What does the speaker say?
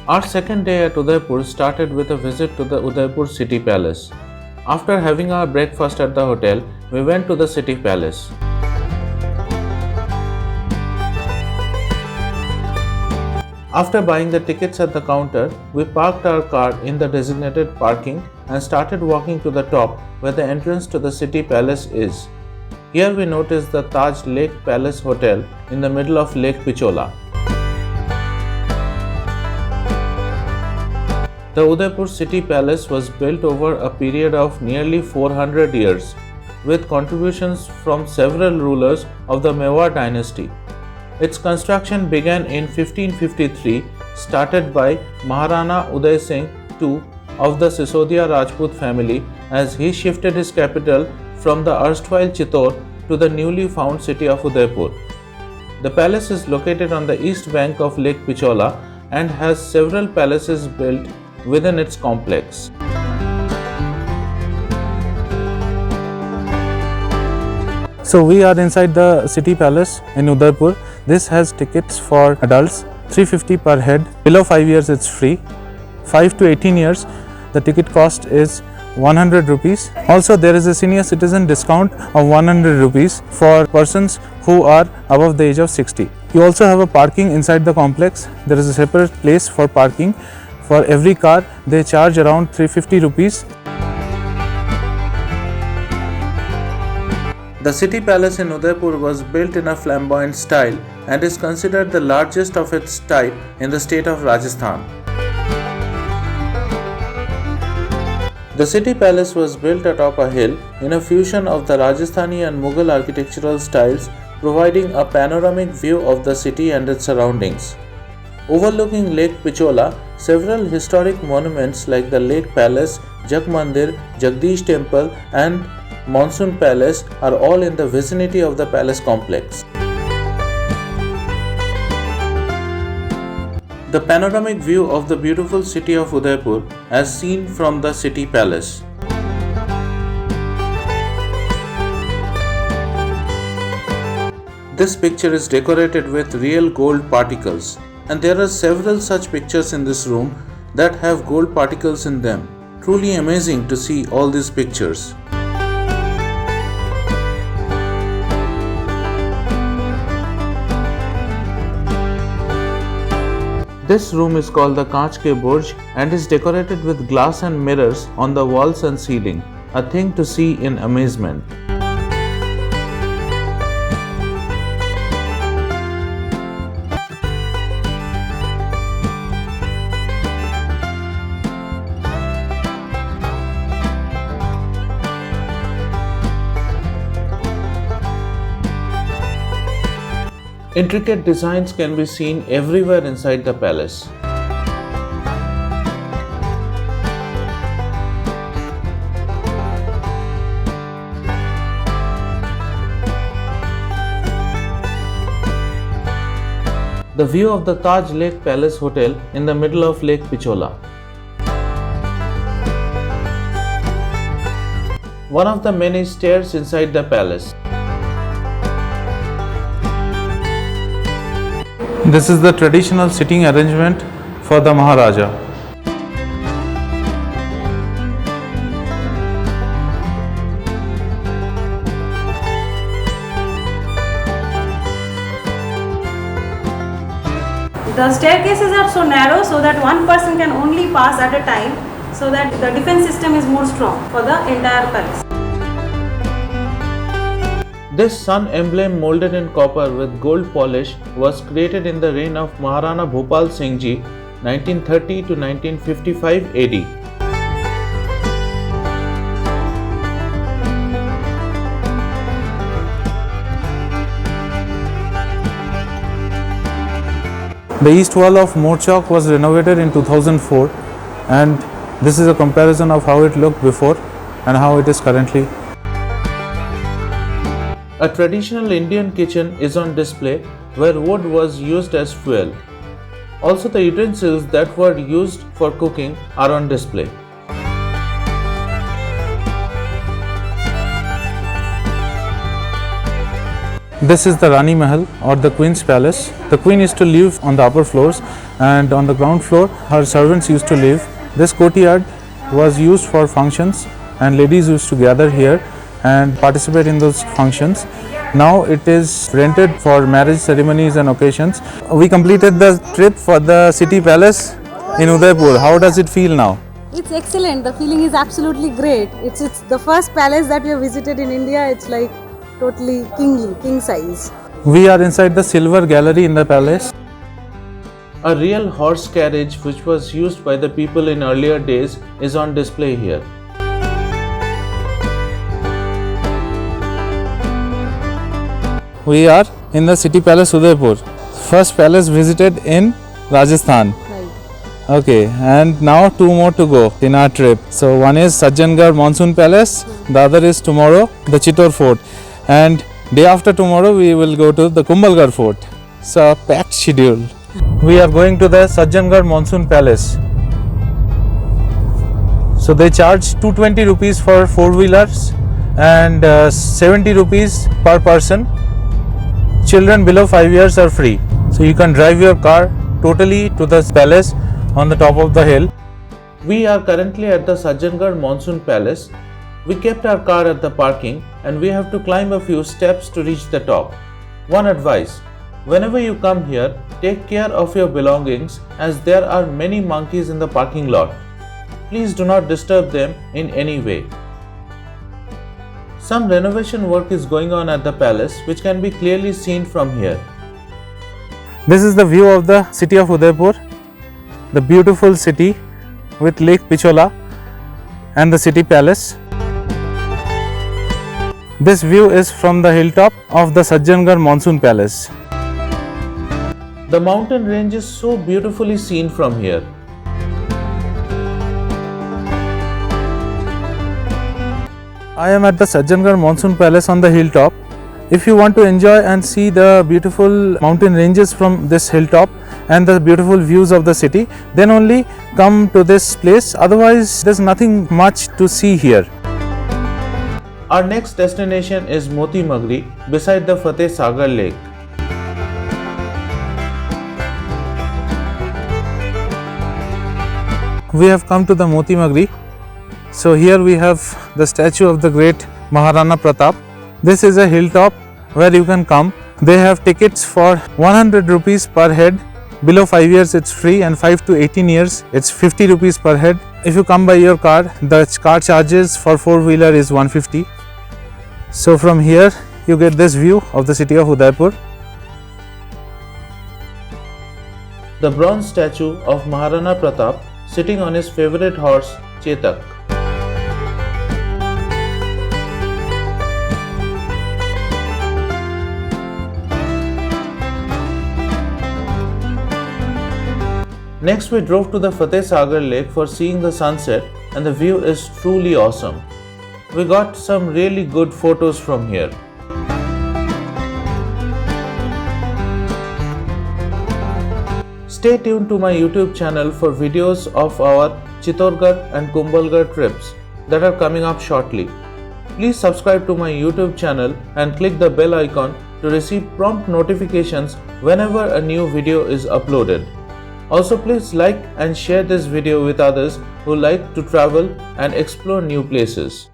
Our second day at Udaipur started with a visit to the Udaipur City Palace. After having our breakfast at the hotel, we went to the City Palace. After buying the tickets at the counter, we parked our car in the designated parking and started walking to the top where the entrance to the City Palace is. Here we noticed the Taj Lake Palace Hotel in the middle of Lake Pichola. The Udaipur City Palace was built over a period of nearly 400 years, with contributions from several rulers of the Mewar dynasty. Its construction began in 1553, started by Maharana Uday Singh II of the Sisodia Rajput family as he shifted his capital from the erstwhile Chittor to the newly found city of Udaipur. The palace is located on the east bank of Lake Pichola and has several palaces built within its complex. So we are inside the City Palace in Udaipur. This has tickets for adults, 350 per head. Below 5 years it's free. 5 to 18 years the ticket cost is 100 rupees. Also there is a senior citizen discount of 100 rupees for persons who are above the age of 60. You also have a parking inside the complex. There is a separate place for parking. For every car they charge around 350 rupees. The City Palace in Udaipur was built in a flamboyant style and is considered the largest of its type in the state of Rajasthan. The City Palace was built atop a hill in a fusion of the Rajasthani and Mughal architectural styles, providing a panoramic view of the city and its surroundings. Overlooking Lake Pichola, several historic monuments like the Lake Palace, Jag Mandir, Jagdish Temple and Monsoon Palace are all in the vicinity of the palace complex. The panoramic view of the beautiful city of Udaipur as seen from the City Palace. This picture is decorated with real gold particles, and there are several such pictures in this room that have gold particles in them. Truly amazing to see all these pictures. This room is called the Kaanch Ke Burj and is decorated with glass and mirrors on the walls and ceiling, a thing to see in amazement. Intricate designs can be seen everywhere inside the palace. The view of the Taj Lake Palace Hotel in the middle of Lake Pichola. One of the many stairs inside the palace. This is the traditional sitting arrangement for the Maharaja. The staircases are so narrow so that one person can only pass at a time, so that the defense system is more strong for the entire palace. This sun emblem molded in copper with gold polish was created in the reign of Maharana Bhupal Singh Ji, 1930 to 1955 AD. The east wall of Mor Chowk was renovated in 2004, and this is a comparison of how it looked before and how it is currently. A traditional Indian kitchen is on display where wood was used as fuel. Also, the utensils that were used for cooking are on display. This is the Rani Mahal or the Queen's Palace. The Queen is to live on the upper floors and on the ground floor her servants used to live. This courtyard was used for functions and ladies used to gather here and participate in those functions. Now it is rented for marriage ceremonies and occasions. We completed the trip for the city palace in Udaipur. How does it feel now? It's excellent. The feeling is absolutely great. It's the first palace that we have visited in India. It's like totally kingly, king size. We are inside the silver gallery in the palace. A real horse carriage which was used by the people in earlier days is on display here. We are in the city palace Udaipur. First palace visited in Rajasthan. Okay, and now two more to go in our trip. So one is Sajjangarh Monsoon Palace, the other is tomorrow the Chittor Fort, and day after tomorrow we will go to the Kumbhalgarh Fort. So a packed schedule. We are going to the Sajjangarh Monsoon Palace. So they charge 220 rupees for 4-wheelers and 70 rupees per person. Children below 5 years are free. So you can drive your car totally to the palace on the top of the hill. We are currently at the Sajjangarh Monsoon Palace. We kept our car at the parking and we have to climb a few steps to reach the top. One advice: whenever you come here, take care of your belongings as there are many monkeys in the parking lot. Please do not disturb them in any way. Some renovation work is going on at the palace which can be clearly seen from here. This is the view of the city of Udaipur, the beautiful city with Lake Pichola and the city palace. This view is from the hilltop of the Sajjangarh Monsoon Palace. The mountain range is so beautifully seen from here. I am at the Sajjangarh Monsoon Palace on the hilltop. If you want to enjoy and see the beautiful mountain ranges from this hilltop and the beautiful views of the city, then only come to this place. Otherwise, there's nothing much to see here. Our next destination is Moti Magri beside the Fateh Sagar Lake. We have come to the Moti Magri. So here we have the statue of the great Maharana Pratap. This is a hilltop where you can come. They have tickets for 100 rupees per head. Below 5 years it's free, and 5 to 18 years it's 50 rupees per head. If you come by your car, the car charges for 4-wheeler is 150. So from here you get this view of the city of Udaipur. The bronze statue of Maharana Pratap sitting on his favorite horse Chetak. Next we drove to the Fateh Sagar Lake for seeing the sunset, and the view is truly awesome. We got some really good photos from here. Stay tuned to my YouTube channel for videos of our Chittorgarh and Kumbhalgarh trips that are coming up shortly. Please subscribe to my YouTube channel and click the bell icon to receive prompt notifications whenever a new video is uploaded. Also, please like and share this video with others who like to travel and explore new places.